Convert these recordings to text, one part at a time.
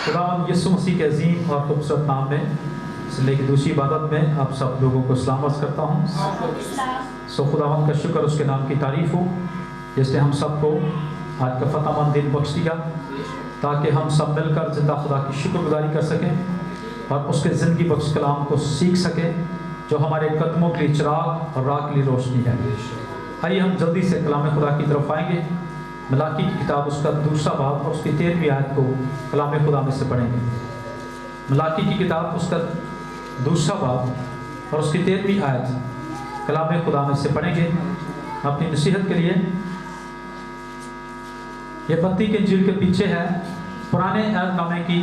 खुदावंद यीशु मसीह के अजीम और खूबसूरत नाम में इसलिए कि दूसरी इबादत में आप सब लोगों को सलाम अर्ज़ करता हूँ। सो खुदावंद का शुक्र, उसके नाम की तारीफ़ हो जिसने हम सबको आज का फतहमंद दिन बख्श दिया ताकि हम सब मिलकर ज़िंदा खुदा की शुक्रगुजारी कर सकें और उसके ज़िंदगी बख्श कलाम को सीख सकें जो हमारे कदमों के लिए चिराग और राह के लिए रोशनी है। आइए हम जल्दी से कलाम खुदा की तरफ आएंगे। मलाकी की किताब उसका दूसरा बाब और उसकी 13वीं आयत को कलाम खुदा में से पढ़ेंगे। मलाकी की किताब उसका दूसरा बाब और उसकी 13वीं आयत कलाम खुदा में से पढ़ेंगे अपनी नसीहत के लिए। ये मत्ती के इंजील के पीछे है पुराने अहदनामे की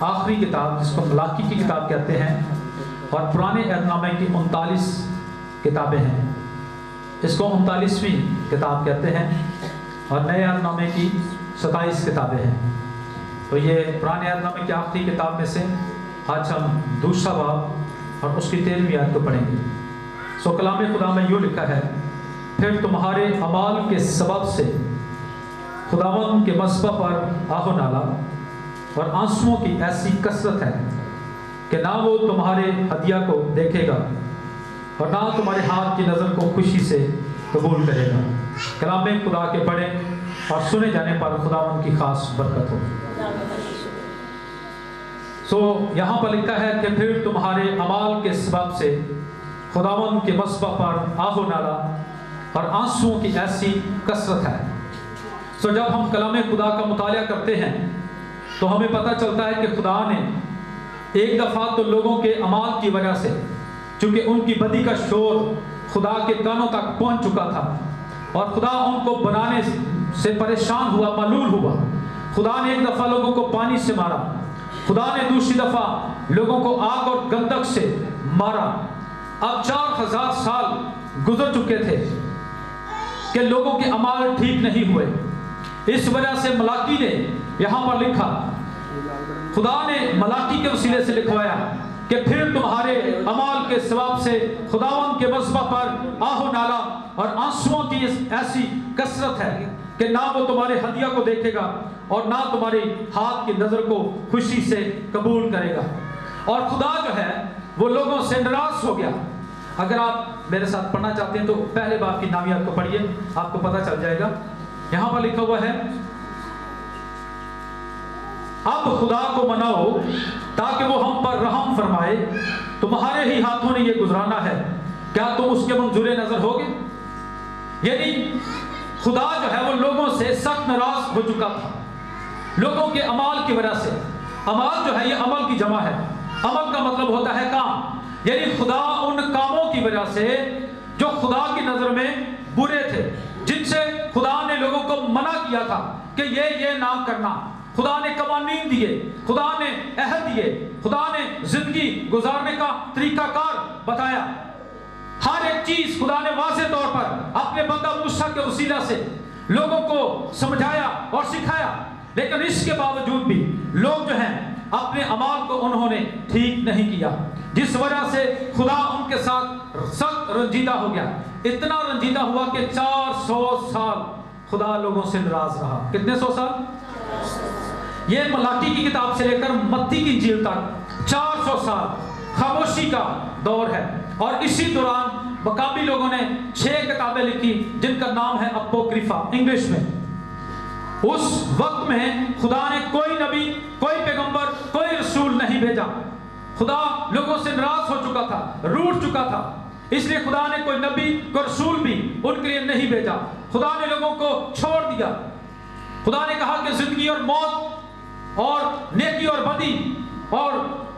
आखिरी किताब जिसको मलाकी की किताब कहते हैं और पुराने अहदनामे की 39 किताबें हैं, इसको 39वीं किताब कहते हैं और नए अहदनामे की 27 किताबें हैं। तो ये पुराने अहदनामे की आखिरी किताब में से आज हम दूसरा बाब और उसकी 13वीं आयत को पढ़ेंगे। सो कलाम खुदा में यूँ लिखा है, फिर तुम्हारे अमाल के सबब से खुदावंद के मस्बा पर आहो नाला और आंसुओं की ऐसी कसरत है कि ना वो तुम्हारे हदिया को देखेगा और ना तुम्हारे हाथ की नज़र को खुशी से कबूल करेगा। कलाम खुदा के पढ़े और सुने जाने पर खुदावंद की खास बरकत हो। सो यहाँ पर लिखा है कि फिर तुम्हारे अमाल के सबब से खुदावंद के मस्बा पर आहो नाला और आंसुओं की ऐसी कसरत है। सो जब हम कलाम खुदा का मुतालिया करते हैं तो हमें पता चलता है कि खुदा ने एक दफ़ा तो लोगों के अमाल की वजह से, चूँकि उनकी बदी का शोर खुदा के कानों तक पहुँच चुका था और खुदा उनको बनाने से परेशान हुआ, मालूल हुआ। खुदा ने एक दफ़ा लोगों को पानी से मारा, खुदा ने दूसरी दफ़ा लोगों को आग और गंधक से मारा। अब 4000 साल गुजर चुके थे कि लोगों के अमाल ठीक नहीं हुए। इस वजह से मलाकी ने यहाँ पर लिखा, खुदा ने मलाकी के वसीले से लिखवाया कि फिर तुम्हारे अमाल के सवाब से खुदावंद के मस्बा पर आहो नाला और आंसुओं की ऐसी कसरत है कि ना वो तुम्हारे हदिया को देखेगा और ना तुम्हारे हाथ की नज़र को खुशी से कबूल करेगा। और खुदा जो है वो लोगों से नाराज हो गया। अगर आप मेरे साथ पढ़ना चाहते हैं तो पहले बाब की नामियात को पढ़िए, आपको पता चल जाएगा। यहाँ पर लिखा हुआ है, अब खुदा को मनाओ ताकि वो हम पर रहम फरमाए, तुम्हारे ही हाथों ने ये गुजराना है, क्या तुम उसके मंजूर नजर होगे। यानी खुदा जो है वो लोगों से सख्त नाराज हो चुका था लोगों के अमाल की वजह से। अमाल जो है ये अमल की जमा है, अमल का मतलब होता है काम। यानी खुदा उन कामों की वजह से जो खुदा की नजर में बुरे थे, जिनसे खुदा ने लोगों को मना किया था कि ये ना करना, खुदा ने कवानीन दिए, खुदा ने अहद दिए, खुदा ने जिंदगी गुजारने का तरीकाकार बताया। हर एक चीज खुदा ने वाज़ेह तौर पर अपने बंदा मूसा के वसीला से लोगों को समझाया और सिखाया। लेकिन इसके बावजूद भी लोग जो हैं अपने अमाल को उन्होंने ठीक नहीं किया, जिस वजह से खुदा उनके साथ सख्त रंजीदा हो गया। इतना रंजीदा हुआ कि 400 साल खुदा लोगों से नाराज रहा। कितने 100 साल? ये मलाकी की किताब से लेकर मत्ती की इंजील तक 400 साल खामोशी का दौर है। और इसी दौरान मकामी लोगों ने 6 किताबें लिखी जिनका नाम है अपोक्रिफा इंग्लिश में। उस वक्त में खुदा ने कोई नबी, कोई पैगंबर, कोई रसूल नहीं भेजा। खुदा लोगों से नाराज हो चुका था, रूठ चुका था, इसलिए खुदा ने कोई नबी, कोई रसूल भी उनके लिए नहीं भेजा। खुदा ने लोगों को छोड़ दिया। खुदा ने कहा कि जिंदगी और मौत और नेकी और बदी और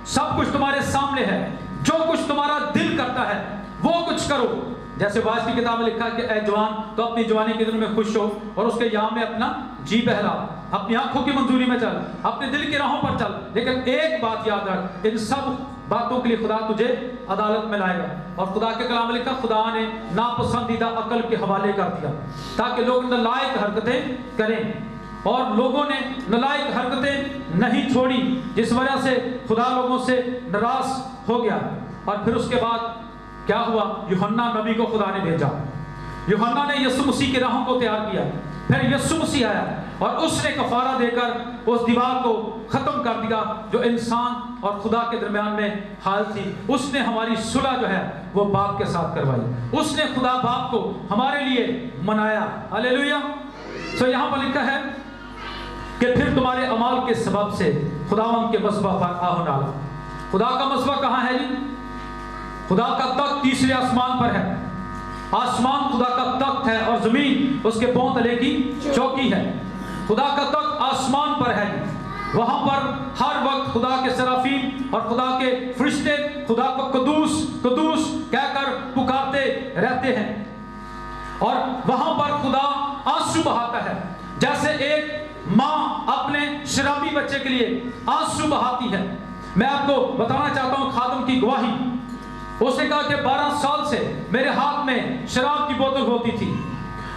सब कुछ तुम्हारे सामने है, जो कुछ तुम्हारा दिल करता है वो कुछ करो। जैसे वाज की किताब में लिखा है कि ऐ जवान, तो अपनी जवानी के दिन में खुश हो और उसके याम में अपना जी बहला, अपनी आंखों की मंजूरी में चल, अपने दिल की राहों पर चल। लेकिन एक बात याद रख, इन सब बातों के लिए खुदा तुझे अदालत में लाएगा। और खुदा के कलाम में लिखा, खुदा ने नापसंदीदा अकल के हवाले कर दिया ताकि लोग नालायक हरकतें करें। और लोगों ने नालायक हरकतें नहीं छोड़ी, जिस वजह से खुदा लोगों से नाराज हो गया। और फिर उसके बाद क्या हुआ? यूहन्ना नबी को खुदा ने भेजा। यूहन्ना ने यीशु मसीह की राहों को तैयार किया। फिर यीशु मसीह आया اور اس نے کفارہ دے کر اس دیوار کو ختم کر دیا جو انسان اور خدا کے درمیان میں حال تھی. اس نے ہماری صلح جو ہے وہ باپ کے ساتھ کروائی. اس نے خدا باپ کو ہمارے لیے منایا. ہلیلویا. یہاں پر لکھا ہے کہ پھر تمہارے اعمال کے سبب سے خداوند کے مذبح پر آہو نالا. خدا کا مذبح کہاں ہے جی؟ خدا کا تخت تیسرے آسمان پر ہے. آسمان خدا کا تخت ہے اور زمین اس کے پاؤں تلے کی چوکی ہے. خدا کا تخت آسمان پر ہے. وہاں پر ہر وقت خدا کے سرافین اور خدا کے فرشتے خدا کو قدوس قدوس کہہ کر پکارتے رہتے ہیں. اور وہاں پر خدا آنسو بہاتا ہے جیسے ایک ماں اپنے شرابی بچے کے لیے آنسو بہاتی ہے. میں آپ کو بتانا چاہتا ہوں خادم کی گواہی. اس نے کہا کہ 12 سال سے میرے ہاتھ میں شراب کی بوتل ہوتی تھی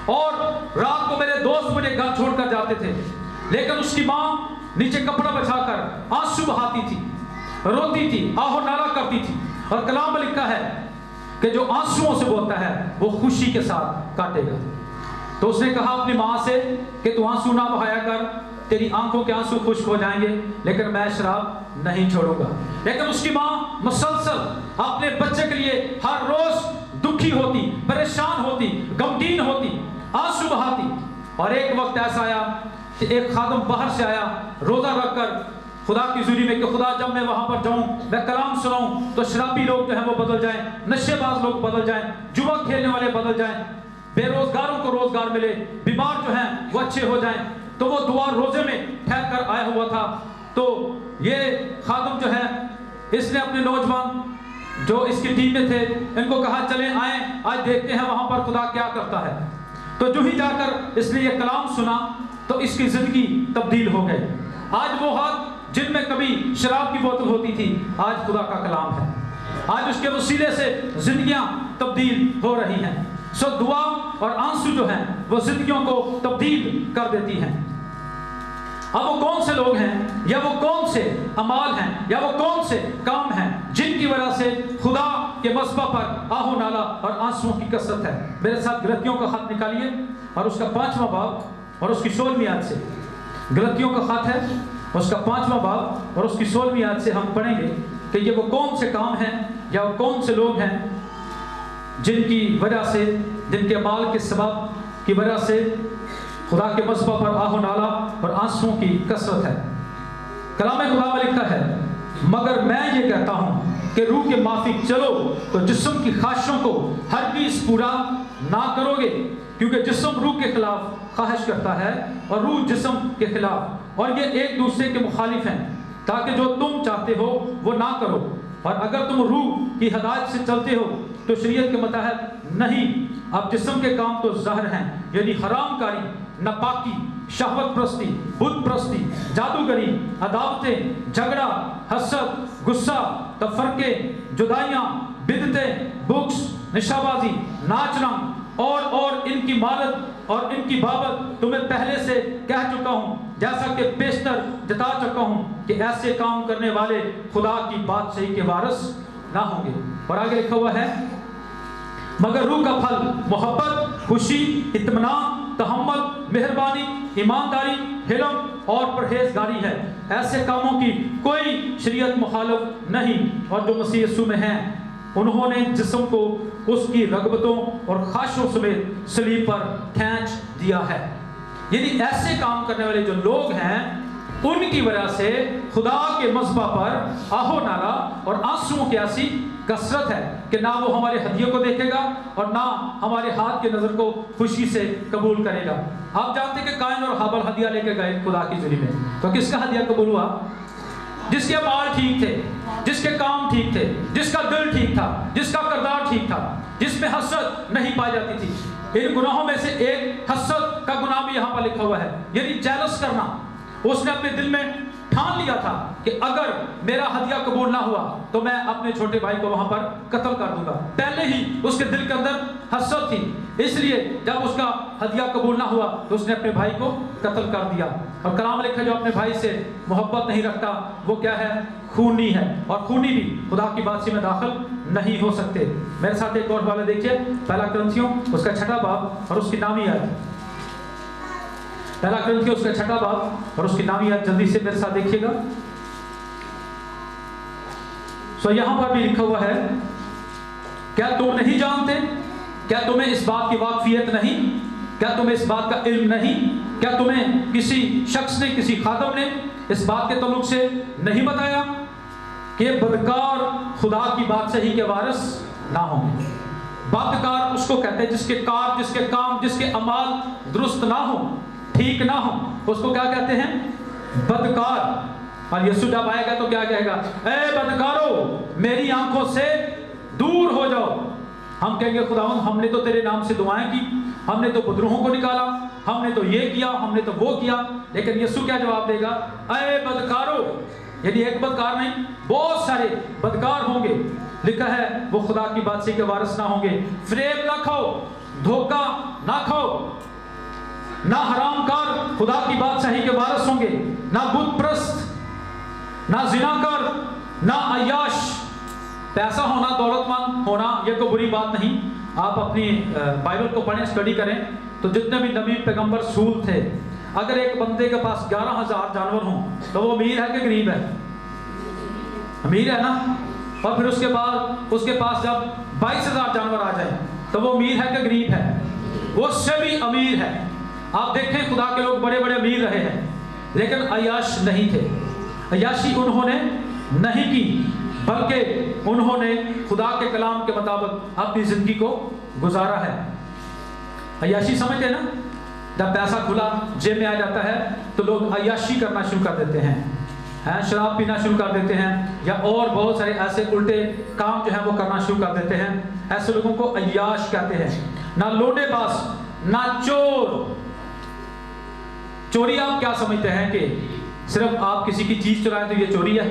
اور رات کو میرے دوست مجھے گھر چھوڑ کر جاتے تھے، لیکن اس کی ماں نیچے کپڑا بچھا کر آنسو بہاتی تھی، روتی تھی، آہو نالا کرتی تھی. اور کلام میں لکھا ہے کہ جو آنسوؤں سے بولتا ہے وہ خوشی کے ساتھ کاٹے گا. تو اس نے کہا اپنی ماں سے کہ تو آنسو نہ بہایا کر، تیری آنکھوں کے آنسو خشک ہو جائیں گے، لیکن میں شراب نہیں چھوڑوں گا. لیکن اس کی ماں مسلسل اپنے بچے کے لیے ہر روز دکھی ہوتی، پریشان ہوتی، غمگین ہوتی، آنسو بہاتی. اور ایک وقت ایسا آیا کہ ایک خادم باہر سے آیا روزہ رکھ کر خدا کی حضوری میں کہ خدا جب میں وہاں پر جاؤں، میں کلام سناؤں تو شرابی لوگ جو ہیں وہ بدل جائیں، نشے باز لوگ بدل جائیں، جوا کھیلنے والے بدل جائیں، بے روزگاروں کو روزگار ملے، بیمار جو ہیں وہ اچھے ہو جائیں. تو وہ دعا روزے میں ٹھہر کر آیا ہوا تھا. تو یہ خادم جو ہے اس نے اپنے نوجوان جو اس کی ٹیم میں تھے ان کو کہا چلیں آئیں آج دیکھتے ہیں وہاں پر خدا کیا کرتا ہے. تو جو ہی جا کر اس نے یہ کلام سنا تو اس کی زندگی تبدیل ہو گئی. آج وہ ہاتھ جن میں کبھی شراب کی بوتل ہوتی تھی آج خدا کا کلام ہے. آج اس کے وسیلے سے زندگیاں تبدیل ہو رہی ہیں. دعا اور آنسو جو ہیں وہ زندگیوں کو تبدیل کر دیتی ہیں. اب وہ کون سے لوگ ہیں یا وہ کون سے اعمال ہیں یا وہ کون سے کام ہیں جن کی وجہ سے خدا کے مذبح پر آہو نالا اور آنسوؤں کی کثرت ہے؟ میرے ساتھ غلطیوں کا خط نکالیے اور اس کا 5واں باب اور اس کی 16ویں آیت سے. غلطیوں کا خط ہے اس کا 5واں باب اور اس کی 16ویں آیت سے ہم پڑھیں گے کہ یہ وہ کون سے کام ہیں یا وہ کون سے لوگ ہیں جن کی وجہ سے، جن کے اعمال کے سبب کی وجہ سے خدا کے مذبح پر آہو نالا اور آنسوؤں کی کثرت ہے. کلام خدا میں لکھا ہے مگر میں یہ کہتا ہوں کہ روح کے موافق چلو تو جسم کی خواہشوں کو ہرگز پورا نہ کرو گے، کیونکہ جسم روح کے خلاف خواہش کرتا ہے اور روح جسم کے خلاف، اور یہ ایک دوسرے کے مخالف ہیں تاکہ جو تم چاہتے ہو وہ نہ کرو. اور اگر تم روح کی ہدایت سے چلتے ہو تو شریعت کے متحد نہیں. اب جسم کے کام تو ظاہر ہیں، یعنی حرام کاری، ناپاکی، شہوت پرستی، بت پرستی، جادوگری، عداوتیں، جھگڑا، حسد، غصہ، تفرقے، جدائیاں، بدعتیں، بغض، نشہ بازی، ناچنا اور ان کی مالت اور ان کی بابت تمہیں پہلے سے کہہ چکا ہوں، جیسا کہ بیشتر جتا چکا ہوں کہ ایسے کام کرنے والے خدا کی بادشاہی کے وارث نہ ہوں گے. اور آگے لکھا ہوا ہے مگر روح کا پھل محبت، خوشی، اطمینان، تحمل، مہربانی، ایمانداری، حلم اور پرہیزگاری ہے. ایسے کاموں کی کوئی شریعت مخالف نہیں. اور جو مسیح یسوع میں ہیں انہوں نے جسم کو اس کی رغبتوں اور خواہشوں سمیت صلیب پر کھینچ دیا ہے. یعنی ایسے کام کرنے والے جو لوگ ہیں ان کی وجہ سے خدا کے مذبح پر آہو نالا اور آنسوؤں کی ایسی کثرت ہے کہ نہ وہ ہمارے ہدیے کو دیکھے گا اور نہ ہمارے ہاتھ کے نظر کو خوشی سے قبول کرے گا. آپ جانتے ہیں کہ قائن اور ہابل ہدیہ لے کے گئے خدا کی حضوری میں، تو کس کا ہدیہ قبول ہوا؟ جس کے اعمال ٹھیک تھے، جس کے کام ٹھیک تھے، جس کا دل ٹھیک تھا، جس کا کردار ٹھیک تھا، جس میں حسد نہیں پائی جاتی تھی. ان گناہوں میں سے ایک حسد کا گناہ بھی یہاں پر لکھا ہوا ہے، یعنی جیلس کرنا. اس نے اپنے دل میں ٹھان لیا تھا کہ اگر میرا ہدیہ قبول نہ ہوا تو میں اپنے چھوٹے بھائی کو وہاں پر قتل کر دوں گا. پہلے ہی اس کے دل کے اندر حسد تھی، اس لیے جب اس کا ہدیہ قبول نہ ہوا تو اس نے اپنے بھائی کو قتل کر دیا. اور کلام لکھا جو اپنے بھائی سے محبت نہیں رکھتا وہ کیا ہے؟ خونی ہے، اور خونی بھی خدا کی بادشاہی میں داخل نہیں ہو سکتے. میرے ساتھ ایک اور حوالہ دیکھیے، پہلا کرنتھیوں اس کا 6واں باب اور اس کی 9ویں آیت. पहला कुरिन्थियों उसका 6वां बाब और उसकी नामी आप जल्दी से मेरे साथ देखिएगा। सो यहाँ पर भी लिखा हुआ है, क्या तुम नहीं जानते, क्या तुम्हें इस बात की वाकफियत नहीं, क्या तुम्हें इस बात का इल्म नहीं, क्या तुम्हें किसी शख्स ने, किसी खादम ने इस बात के तल्लुक से नहीं बताया कि बदकार खुदा की बादशाही के वारिस ना होंगे। बदकार उसको कहते हैं जिसके कार, जिसके काम, जिसके अमाल दुरुस्त ना हो, ठीक ना हो, उसको क्या कहते हैं? बदकार। और यीशु जब आएगा तो क्या कहेगा? ए बदकारो, मेरी आंखों से दूर हो जाओ। हम कहेंगे खुदावंद हमने तो तेरे नाम से दुआएं की, हमने तो बुजुर्गों को निकाला, हमने तो ये किया, हमने तो वो किया। लेकिन यीशु क्या जवाब देगा? ए बदकारो, यदि एक बदकार नहीं, बहुत सारे बदकार होंगे। लिखा है वो खुदा की बादशाही के वारिस ना होंगे। फरेब ना खाओ, धोखा ना खाओ, ना हरामकार खुदा की बादशाही के वारिस होंगे, ना बुत प्रस्त, ना जिनाकार, ना अय्याश। पैसा होना, दौलतमंद होना ये कोई बुरी बात नहीं। आप अपनी बाइबल को पढ़ें, स्टडी करें, तो जितने भी नबी पैगंबर रसूल थे, अगर एक बंदे के पास 11,000 जानवर हों तो वो अमीर है कि गरीब है? अमीर है ना। और फिर उसके बाद उसके पास जब 22,000 जानवर आ जाए तो वो अमीर है कि गरीब है? वो उससे भी अमीर है। आप देखें खुदा के लोग बड़े बड़े अमीर रहे हैं, लेकिन अय्याश नहीं थे। अय्याशी उन्होंने नहीं की, बल्कि उन्होंने खुदा के कलाम के मुताबिक अपनी जिंदगी को गुजारा है। अय्याशी समझते हैं ना? जब पैसा खुला जेब में आ जाता है तो लोग अय्याशी करना शुरू कर देते हैं, शराब पीना शुरू कर देते हैं, या और बहुत सारे ऐसे उल्टे काम जो है वो करना शुरू कर देते हैं। ऐसे लोगों को अय्याश कहते हैं। ना लोडेबाज, ना चोर। चोरी आप क्या समझते हैं कि सिर्फ आप किसी की चीज चुराएं तो ये चोरी है?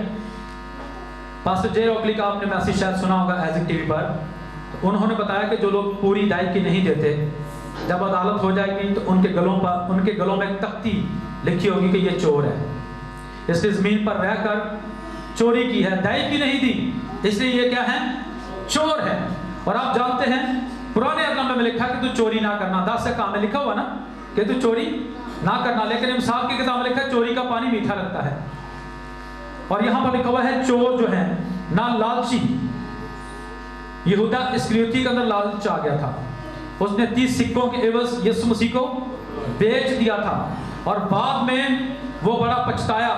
पास्टर जे रॉकली का आपने मैसेज शायद सुना होगा एज़िक टीवी पर। तो उन्होंने बताया कि जो लोग पूरी अदायगी नहीं देते, जब अदालत हो जाएगी तो उनके गलों में एक तख्ती लिखी होगी कि ये चोर है, इसने जमीन पर रहकर चोरी की है, अदायगी नहीं दी, इसलिए ये क्या है? चोर है। और आप जानते हैं पुराने अहद में लिखा कि तू चोरी ना करना। 10 से काम में लिखा हुआ ना कि तू चोरी ना करना, लेकिन इमसाल की किताब में लिखा है चोरी का पानी मीठा लगता है। और यहां पर लिखा हुआ है चोर जो है ना लालची। यहूदा इस्करियोती के अंदर लालच आ गया था, उसने 30 सिक्कों के एवज यीशु मसीह को बेच दिया था, और बाद में वो बड़ा पछताया,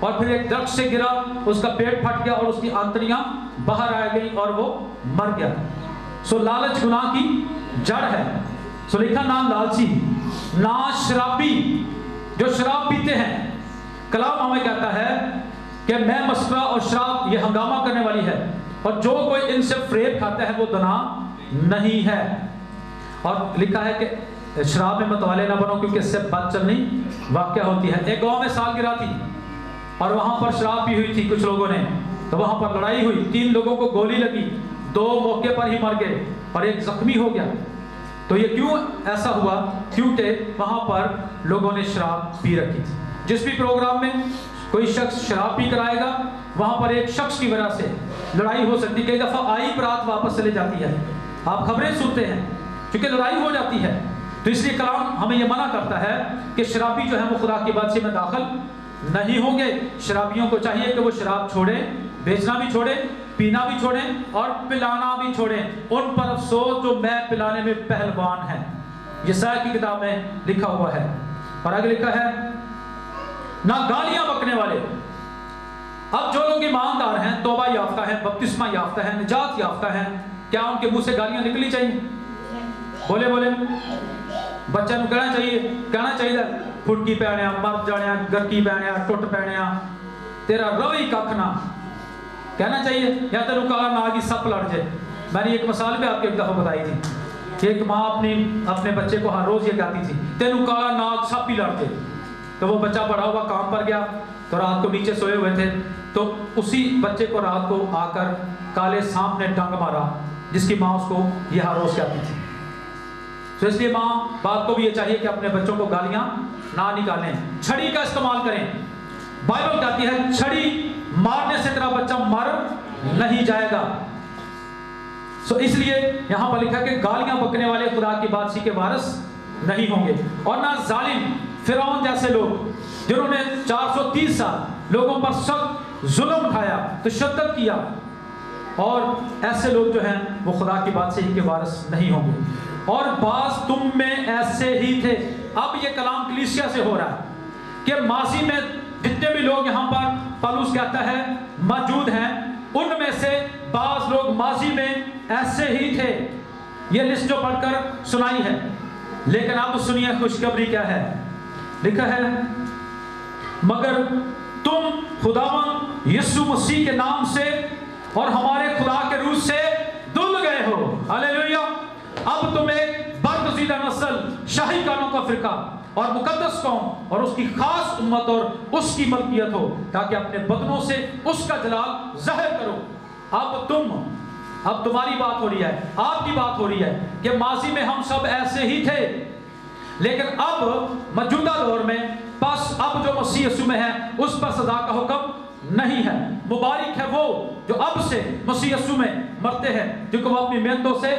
और फिर एक दरख्त से गिरा, उसका पेट फट गया और उसकी आंतड़ियां बाहर आ गई और वो मर गया। सो लालच गुनाह की जड़ है। सो लिखा ना लालची, ना शराबी, जो शराब पीते हैं। कलाम हमें कहता है कि मैं मस्करा और शराब ये हंगामा करने वाली है, और जो कोई इनसे फरेब खाता है वो दना नहीं है। और लिखा है कि शराब में मतवाले ना बनो क्योंकि इससे बात चलनी वाक़या होती है। एक गांव में सालगिरह थी और वहां पर शराब पी हुई थी कुछ लोगों ने, तो वहां पर लड़ाई हुई, 3 लोगों को गोली लगी, 2 मौके पर ही मर गए और एक जख्मी हो गया। तो ये क्यों ऐसा हुआ? क्योंकि वहां पर लोगों ने शराब पी रखी थी। जिस भी प्रोग्राम में कोई शख्स शराब पी कर आएगा, वहां पर एक शख्स की वजह से लड़ाई हो सकती है। कई दफा आई बरात वापस चले जाती है, आप खबरें सुनते हैं, क्योंकि लड़ाई हो जाती है। तो इसलिए कलाम हमें यह मना करता है कि शराबी जो है वो खुदा की बादशाही में दाखिल नहीं होंगे। शराबियों को चाहिए कि वो शराब छोड़ें, बेचना भी छोड़ें, पीना भी छोड़ें और पिलाना भी छोड़ें। उन पर अफसोस जो मैं पिलाने में पहलवान है। यशायाह की किताब में लिखा हुआ है। और आगे लिखा है ना गालियां बकने वाले। अब जो लोग ईमानदार हैं, तौबा याफ्ता हैं, बपतिस्मा याफ्ता हैं, निजात याफ्ता हैं, क्या उनके मुंह से गालियां निकलनी चाहिए? बोले बोले बच्चा नु कहना चाहिए फुटकी पैणिया, मर जाने, गरकी पैणिया, टुट पैणिया, तेरा रवि कख ना, कहना चाहिए? या तेरू काला नाग ही सप लड़ जाए। मैंने एक मिसाल भी आपको एक दफा बताई थी कि एक माँ अपने बच्चे को हर रोज ये कहती थी तेरू काला नाग सप ही लड़ जाए। तो वो बच्चा बड़ा हुआ, काम पर गया, तो रात को नीचे सोए हुए थे, तो उसी बच्चे को रात को आकर काले सांप ने डंग मारा, जिसकी माँ उसको ये हर रोज कहती थी। तो इसलिए माँ बाप को भी ये चाहिए कि अपने बच्चों को गालियां ना निकालें, छड़ी का इस्तेमाल करें। बाइबल कहती है छड़ी मारने से तेरा बच्चा मर नहीं जाएगा। सो इसलिए यहां पर लिखा कि गालियां बकने वाले खुदा की बादशाही के वारिस नहीं होंगे। और ना जालिम फिरौन जैसे लोग जिन्होंने 430 साल लोगों पर सख्त जुल्म उठाया, तशद्दुद किया, और ऐसे लोग जो हैं वो खुदा की बादशाही के वारिस नहीं होंगे। और बाज तुम में ऐसे ही थे। अब ये कलाम कलीसिया से हो रहा है कि माजी में जितने भी लोग यहाँ पर पौलुस कहता है मौजूद हैं, उनमें से बाज लोग माजी में ऐसे ही थे। ये लिस्ट जो पढ़कर सुनाई है, लेकिन अब सुनिए खुशखबरी क्या है। लिखा है, मगर तुम खुदावंद यीशु मसीह के नाम से और हमारे खुदा के रूह से धुल गए हो। हालेलुया। अब तुम एक बरगज़ीदा नस्ल, शाही कानों का फिरका और मुकद्दस कौम और उसकी खास उम्मत और उसकी मलकियत हो, ताकि अपने बदनों से उसका जलाल ज़ाहिर करो। अब तुम्हारी बात हो रही है, आपकी बात हो रही है कि माजी में हम सब ऐसे ही थे, लेकिन अब मौजूदा दौर में बस अब जो मसीह यीशु में है उस पर सजा का हुक्म नहीं है। मुबारक है वो जो अब से मसीह यीशु में मरते हैं, क्योंकि वो अपनी मेहनतों से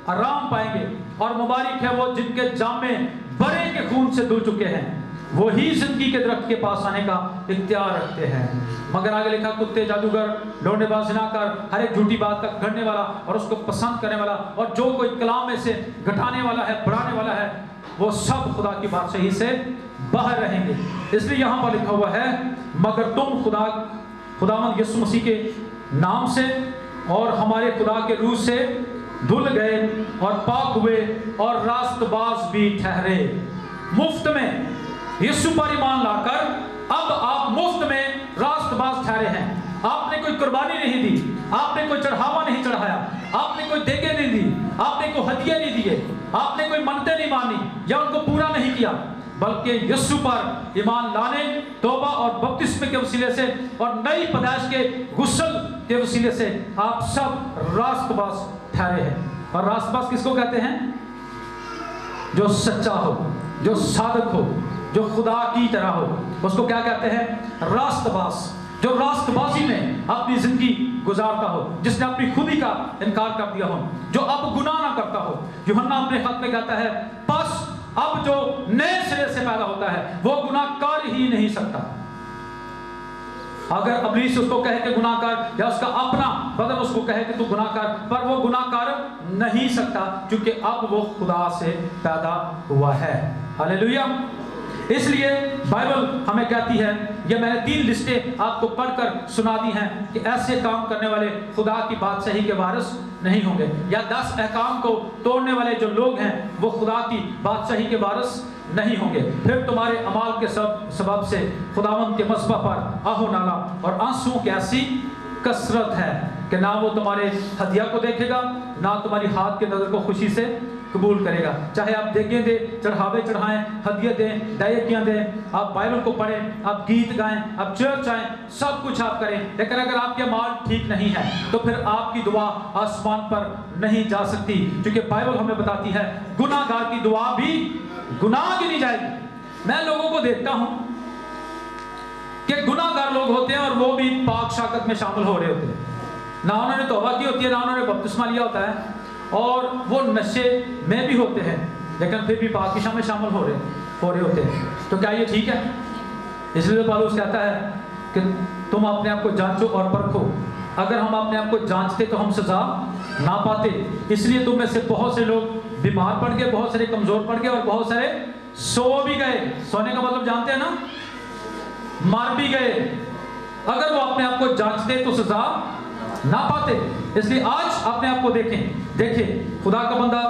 आराम पाएंगे। और मुबारक है वो जिनके जामे बड़े के खून से धुल चुके हैं, वो ही जिंदगी के दरख्त के पास आने का इख्तियार रखते हैं। मगर आगे लिखा, कुत्ते, जादूगर, लौंडेबाज, ज़िनाकार, हर एक झूठी बात का गढ़ने वाला और उसको पसंद करने वाला और जो कोई कलाम में से घटाने वाला है, बढ़ाने वाला है, वो सब खुदा की बादशाही से बाहर रहेंगे। इसलिए यहाँ पर लिखा हुआ है, मगर तुम खुदावंद यीशु मसीह के नाम से और हमारे खुदा के रूह से धुल गए और पाक हुए और रास्तबाज भी ठहरे। मुफ्त में यीशु पर ईमान लाकर अब आप मुफ्त में रास्तबाज ठहरे हैं। आपने कोई कुर्बानी नहीं दी, आपने कोई चढ़ावा नहीं चढ़ाया, आपने कोई देगे नहीं दी, आपने कोई हदिये नहीं दिए, आपने कोई मन्नतें नहीं मानी या उनको पूरा नहीं किया, बल्कि यीशु पर ईमान लाने, तौबा और बपतिस्मे के वसीले से और नई पैदाइश के गुस्ल के वसीले से आप सब रास्तबाज ठहरे हैं। और रास्तबाज किसको कहते हैं? जो सच्चा हो, जो सादक हो, जो खुदा की तरह हो, उसको क्या कहते हैं? रास्तबाज। जो रास्तबाजी में अपनी जिंदगी गुजारता हो, जिसने अपनी खुदी का इनकार कर दिया हो, जो अब गुनाह ना करता हो। यूहन्ना अपने खत में कहता है, बस अब जो नए सिरे से पैदा होता है वो गुनाह कर ही नहीं सकता। अगर इब्लीस उसको कहे कि गुनाहकार, या उसका अपना बदन उसको कहे कि तू गुनाहकार, पर वो गुनाहकार नहीं सकता, क्योंकि अब वो खुदा से पैदा हुआ है। हालेलुया। इसलिए बाइबल हमें कहती है, ये मैंने 3 लिस्टें आपको पढ़कर सुना दी हैं कि ऐसे काम करने वाले खुदा की बादशाही के वारिस नहीं होंगे, या 10 अहकाम को तोड़ने वाले जो लोग हैं वो खुदा की बादशाही के वारिस नहीं होंगे। फिर तुम्हारे अमाल के सबब से खुदावंद के मस्बा पर आहो नाला और आंसुओं की ऐसी कसरत है कि ना वो तुम्हारे हदिया को देखेगा, ना तुम्हारी हाथ के नजर को खुशी से कबूल करेगा। चाहे आप देखें दें, चढ़ावे चढ़ाएं, हदिया दें, दायकियाँ दें, आप बाइबल को पढ़ें, आप गीत गाएं, आप चर्च आएं, सब कुछ आप करें, लेकिन अगर आपके अमाल ठीक नहीं है तो फिर आपकी दुआ आसमान पर नहीं जा सकती, क्योंकि बाइबल हमें बताती है गुनाहगार की दुआ भी गुनाह गिनी जाएगी। मैं लोगों को देखता हूं कि गुनाहगार लोग होते हैं और वो भी पाक शाकत में शामिल हो रहे होते हैं, ना उन्होंने तौबा की होती है, ना उन्होंने बपतिस्मा लिया होता है, और वो नशे में भी होते हैं, लेकिन फिर भी पाकीशा में शामिल हो रहे होते हैं। तो क्या ये ठीक है? इसलिए पौलुस कहता है कि तुम अपने आप को जांचो और परखो। अगर हम अपने आप को जांचते तो हम सजा ना पाते। इसलिए तुम में से बहुत से लोग बीमार पड़ गए, बहुत सारे कमजोर पड़ गए और बहुत सारे सो भी गए। सोने का मतलब जानते हैं ना? मार भी गए। अगर वो अपने आप को जांचते तो सजा ना पाते। इसलिए आज अपने आप को देखें। खुदा का बंदा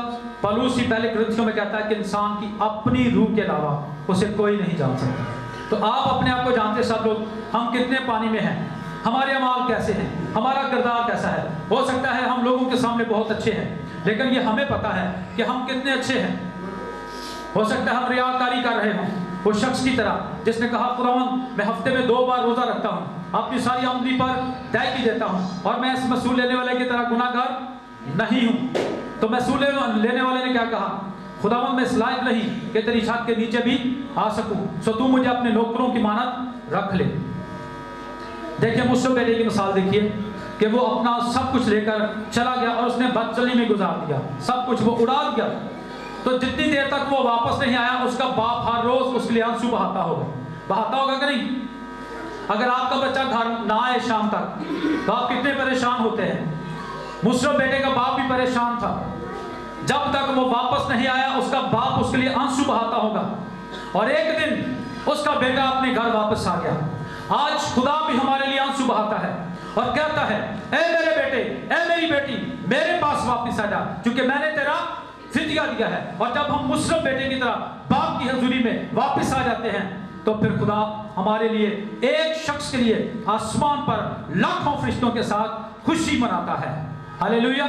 पौलुस ही पहले ग्रंथियों में कहता है कि इंसान की अपनी रूह के अलावा उसे कोई नहीं जान सकता। तो आप अपने आप को जानते सब लोग, हम कितने पानी में हैं, हमारे अमाल कैसे हैं, हमारा किरदार कैसा है। हो सकता है हम लोगों के सामने बहुत अच्छे हैं, लेकिन ये हमें पता है कि हम कितने अच्छे हैं। हो सकता है हम रियाकारी कर रहे हों, वो शख्स की तरह जिसने कहा, खुदावंद मैं हफ्ते में 2 बार रोजा रखता हूँ, अपनी सारी आमदनी पर दायकी देता हूँ, और मैं इस महसूल लेने वाले की तरह गुनाहगार नहीं हूँ। तो महसूल लेने वाले ने क्या कहा? खुदावंद मैं इस लायक नहीं कि तेरी छत के नीचे भी आ सकूं, सो तू मुझे अपने नौकरों की मानत रख ले। देखिए मुझसे पहले की मिसाल देखिए कि वो अपना सब कुछ लेकर चला गया और उसने बदचली में गुजार दिया, सब कुछ वो उड़ा दिया। तो जितनी देर तक वो वापस नहीं आया उसका बाप हर रोज उसके लिए आंसू बहाता होगा कि नहीं? अगर आपका बच्चा घर ना आए शाम तक तो आप कितने परेशान होते हैं। मुसरफ बेटे का बाप भी परेशान था, जब तक वो वापस नहीं आया उसका बाप उसके लिए आंसू बहाता होगा। और एक दिन उसका बेटा अपने घर वापस आ गया। आज खुदा भी हमारे लिए आंसू बहाता है और कहता है, ए मेरे बेटे, ए मेरी बेटी, मेरे पास वापस आ जा, क्योंकि मैंने तेरा फिदिया दिया है। और जब हम मुसरफ बेटे की तरह बाप की हजूरी में वापस आ जाते हैं तो फिर खुदा हमारे लिए एक शख्स के लिए आसमान पर लाखों फरिश्तों के साथ खुशी मनाता है। हालेलुया।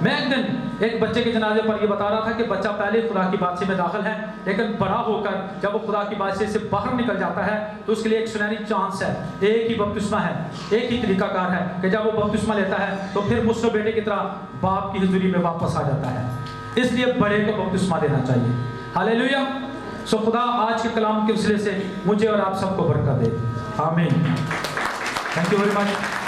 मैं एक दिन एक बच्चे के जनाजे पर ये बता रहा था कि बच्चा पहले खुदा की बादशाही में दाखिल है, लेकिन बड़ा होकर जब वो खुदा की बादशाही से बाहर निकल जाता है तो उसके लिए एक सुनहरी चांस है, एक ही बपतिस्मा है, एक ही तरीकाकार है कि जब वो बपतिस्मा लेता है तो फिर मुसरफ बेटे की तरह बाप की हुजूरी में वापस आ जाता है। इसलिए बड़े को बपतिस्मा देना चाहिए। हालेलुया। सो खुदा आज के कलाम के वसीले से मुझे और आप सबको बरकत दे। आमीन। Thank you very much.